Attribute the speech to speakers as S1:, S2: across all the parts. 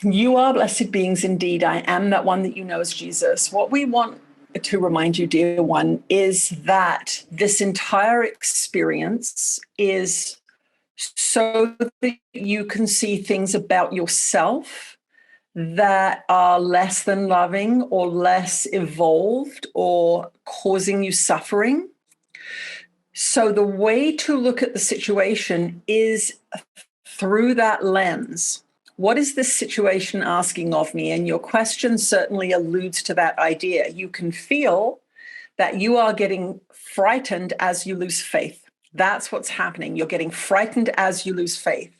S1: You are blessed beings indeed. I am that one that you know as Jesus. What we want to remind you, dear one, is that this entire experience is so that you can see things about yourself that are less than loving or less evolved or causing you suffering. So the way to look at the situation is through that lens. What is this situation asking of me? And your question certainly alludes to that idea. You can feel that you are getting frightened as you lose faith. That's what's happening. You're getting frightened as you lose faith.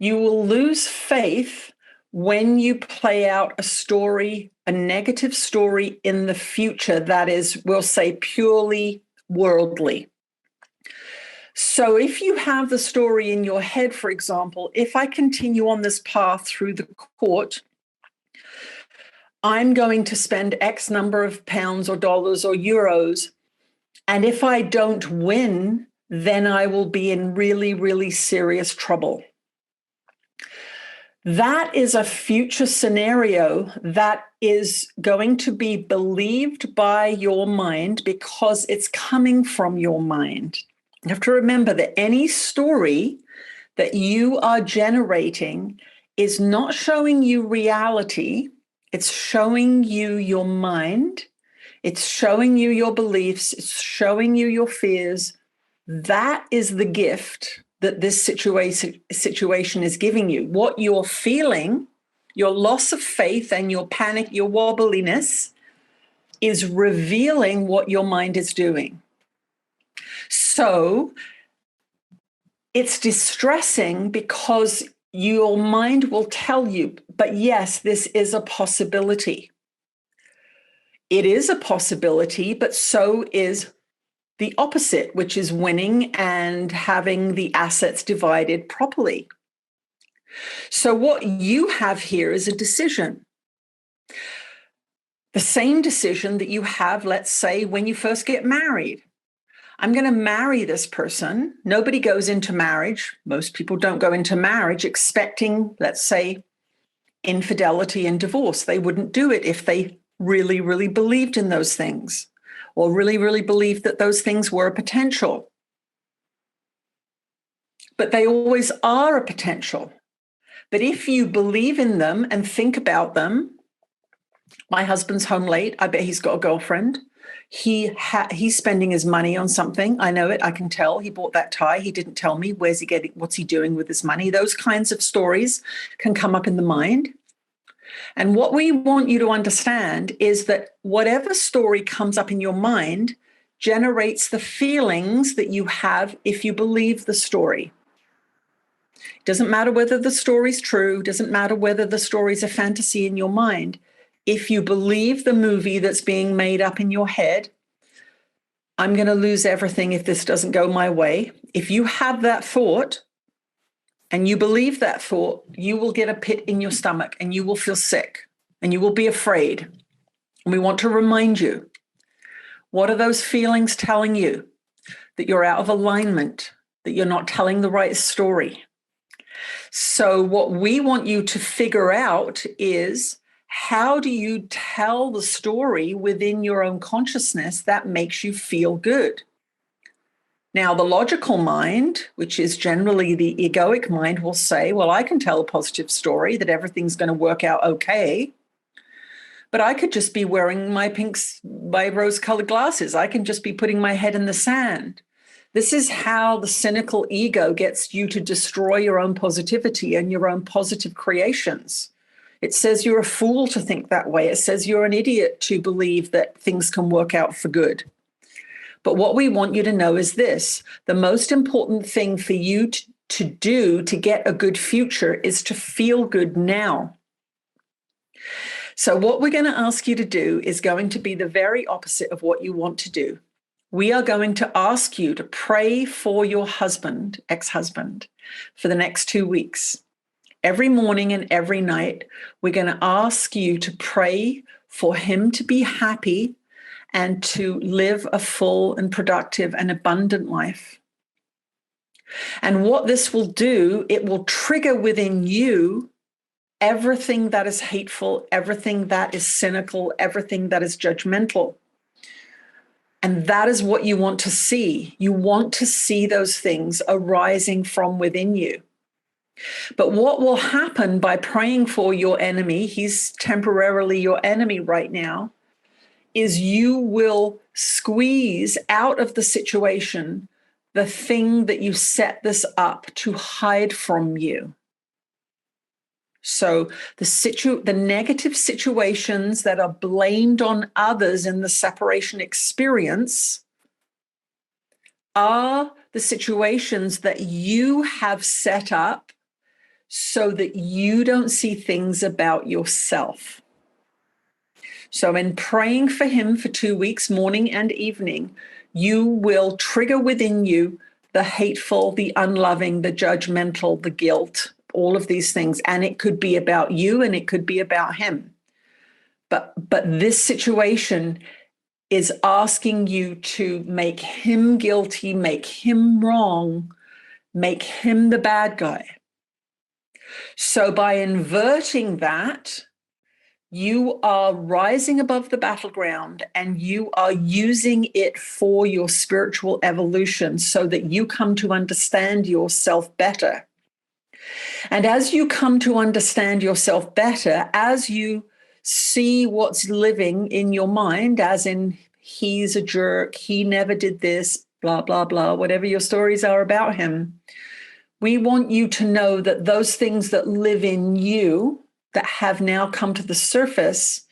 S1: You will lose faith when you play out a story, a negative story in the future that is, we'll say, purely worldly. So if you have the story in your head, for example, if I continue on this path through the court, I'm going to spend X number of pounds or dollars or euros. And if I don't win, then I will be in really, really serious trouble. That is a future scenario that is going to be believed by your mind because it's coming from your mind. You have to remember that any story that you are generating is not showing you reality. It's showing you your mind. It's showing you your beliefs. It's showing you your fears. That is the gift that this situation is giving you. What you're feeling, your loss of faith and your panic, your wobbliness, is revealing what your mind is doing. So it's distressing because your mind will tell you, but yes, this is a possibility. It is a possibility, but so is the opposite, which is winning and having the assets divided properly. So what you have here is a decision. The same decision that you have, let's say, when you first get married. I'm going to marry this person. Nobody goes into marriage. Most people don't go into marriage expecting, let's say, infidelity and divorce. They wouldn't do it if they really, really believed in those things, or really, really believed that those things were a potential. But they always are a potential. But if you believe in them and think about them, my husband's home late. I bet he's got a girlfriend. He's spending his money on something. I know it. I can tell. He bought that tie. He didn't tell me. Where's he getting? What's he doing with his money? Those kinds of stories can come up in the mind. And what we want you to understand is that whatever story comes up in your mind generates the feelings that you have if you believe the story. It doesn't matter whether the story's true, doesn't matter whether the story's a fantasy in your mind. If you believe the movie that's being made up in your head, I'm going to lose everything if this doesn't go my way. If you have that thought, and you believe that thought, you will get a pit in your stomach and you will feel sick and you will be afraid. And we want to remind you, what are those feelings telling you? That you're out of alignment, that you're not telling the right story. So what we want you to figure out is, how do you tell the story within your own consciousness that makes you feel good? Now, the logical mind, which is generally the egoic mind, will say, well, I can tell a positive story that everything's going to work out okay, but I could just be wearing my rose-colored glasses. I can just be putting my head in the sand. This is how the cynical ego gets you to destroy your own positivity and your own positive creations. It says you're a fool to think that way. It says you're an idiot to believe that things can work out for good. But what we want you to know is this: the most important thing for you to do to get a good future is to feel good now. So what we're going to ask you to do is going to be the very opposite of what you want to do. We are going to ask you to pray for your husband, ex-husband, for the next 2 weeks. Every morning and every night, we're going to ask you to pray for him to be happy and to live a full and productive and abundant life. And what this will do, it will trigger within you everything that is hateful, everything that is cynical, everything that is judgmental. And that is what you want to see. You want to see those things arising from within you. But what will happen by praying for your enemy, he's temporarily your enemy right now, is you will squeeze out of the situation the thing that you set this up to hide from you. So the negative situations that are blamed on others in the separation experience are the situations that you have set up so that you don't see things about yourself. So in praying for him for 2 weeks, morning and evening, you will trigger within you the hateful, the unloving, the judgmental, the guilt, all of these things. And it could be about you and it could be about him. But this situation is asking you to make him guilty, make him wrong, make him the bad guy. So by inverting that, you are rising above the battleground and you are using it for your spiritual evolution so that you come to understand yourself better. And as you come to understand yourself better, as you see what's living in your mind, as in he's a jerk, he never did this, blah, blah, blah, whatever your stories are about him, we want you to know that those things that live in you that have now come to the surface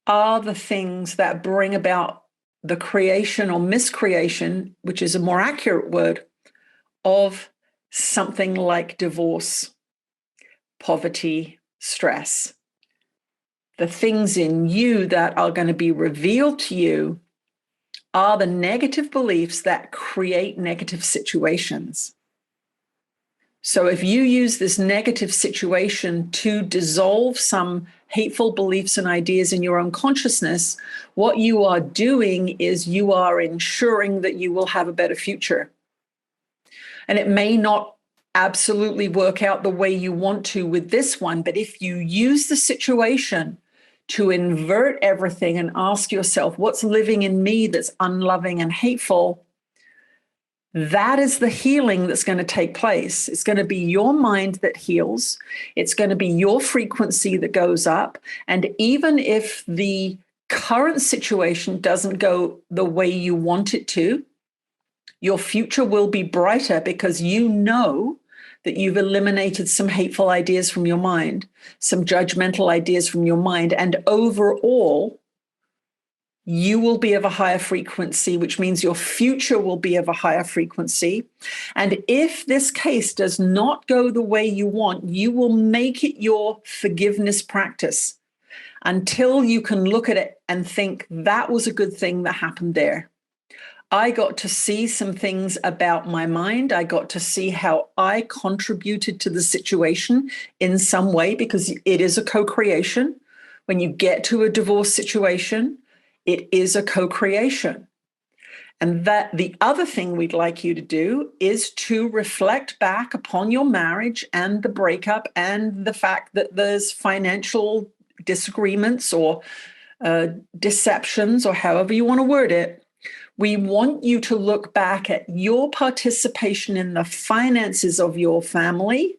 S1: are the things that bring about the creation or miscreation, which is a more accurate word, of something like divorce, poverty, stress. The things in you that are going to be revealed to you are the negative beliefs that create negative situations. So if you use this negative situation to dissolve some hateful beliefs and ideas in your own consciousness, what you are doing is you are ensuring that you will have a better future. And it may not absolutely work out the way you want to with this one, but if you use the situation to invert everything and ask yourself, what's living in me that's unloving and hateful? That is the healing that's going to take place. It's going to be your mind that heals. It's going to be your frequency that goes up. And even if the current situation doesn't go the way you want it to, your future will be brighter because you know that you've eliminated some hateful ideas from your mind, some judgmental ideas from your mind, and overall, you will be of a higher frequency, which means your future will be of a higher frequency. And if this case does not go the way you want, you will make it your forgiveness practice until you can look at it and think, that was a good thing that happened there. I got to see some things about my mind. I got to see how I contributed to the situation in some way, because it is a co-creation. When you get to a divorce situation, it is a co-creation. And that the other thing we'd like you to do is to reflect back upon your marriage and the breakup and the fact that there's financial disagreements or deceptions, or however you want to word it. We want you to look back at your participation in the finances of your family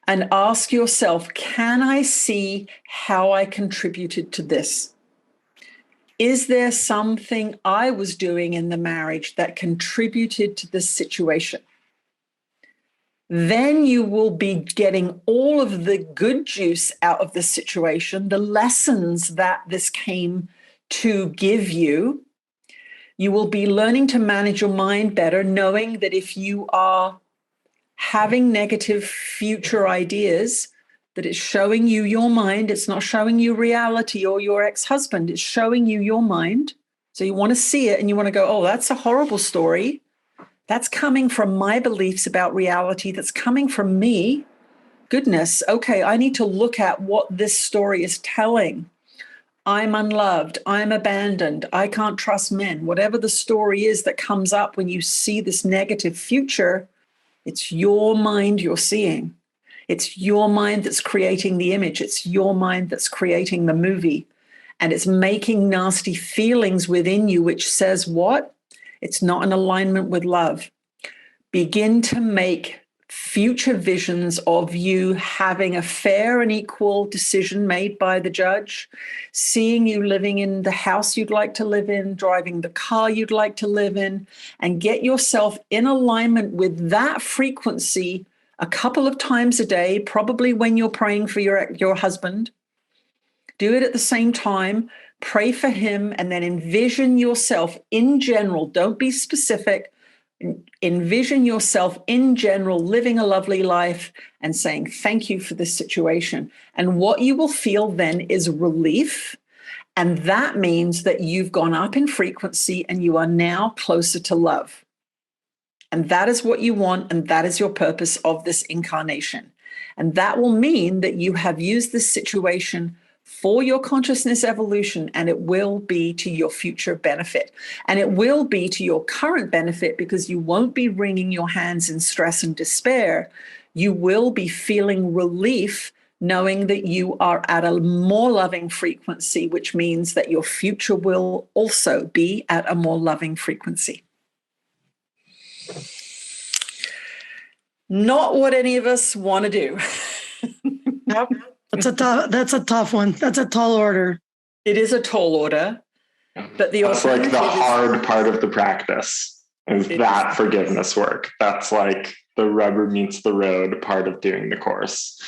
S1: and ask yourself, can I see how I contributed to this? Is there something I was doing in the marriage that contributed to this situation? Then you will be getting all of the good juice out of the situation, the lessons that this came to give you. You will be learning to manage your mind better, knowing that if you are having negative future ideas, that it's showing you your mind. It's not showing you reality or your ex-husband. It's showing you your mind. So you want to see it and you want to go, oh, that's a horrible story. That's coming from my beliefs about reality. That's coming from me. Goodness, okay, I need to look at what this story is telling. I'm unloved, I'm abandoned, I can't trust men. Whatever the story is that comes up when you see this negative future, it's your mind you're seeing. It's your mind that's creating the image. It's your mind that's creating the movie. And it's making nasty feelings within you, which says what? It's not in alignment with love. Begin to make future visions of you having a fair and equal decision made by the judge, seeing you living in the house you'd like to live in, driving the car you'd like to live in, and get yourself in alignment with that frequency a couple of times a day, probably when you're praying for your husband. Do it at the same time, pray for him, and then envision yourself in general. Don't be specific. Envision yourself in general living a lovely life and saying, thank you for this situation. And what you will feel then is relief. And that means that you've gone up in frequency and you are now closer to love. And that is what you want. And that is your purpose of this incarnation. And that will mean that you have used this situation for your consciousness evolution, and it will be to your future benefit. And it will be to your current benefit because you won't be wringing your hands in stress and despair. You will be feeling relief knowing that you are at a more loving frequency, which means that your future will also be at a more loving frequency. Not what any of us want to do.
S2: Yep. That's a tough one. That's a tall order.
S1: It is a tall order, but
S3: that's like the hard part of the practice is that forgiveness work. That's like the rubber meets the road part of doing the course.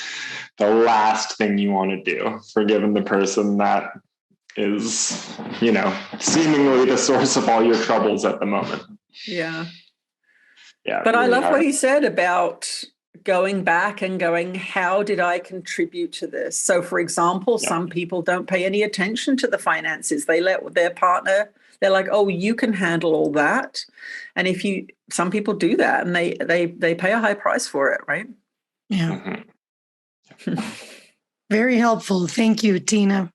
S3: The last thing you want to do, forgiving the person that is, seemingly the source of all your troubles at the moment.
S1: Yeah.
S3: Yeah.
S1: But
S3: really
S1: I love
S3: hard.
S1: what he said about going back and going, how did I contribute to this? So, for example, some people don't pay any attention to the finances. They let their partner, they're like, oh, you can handle all that. And some people do that and they pay a high price for it, right?
S2: Yeah. Mm-hmm. Very helpful. Thank you, Tina.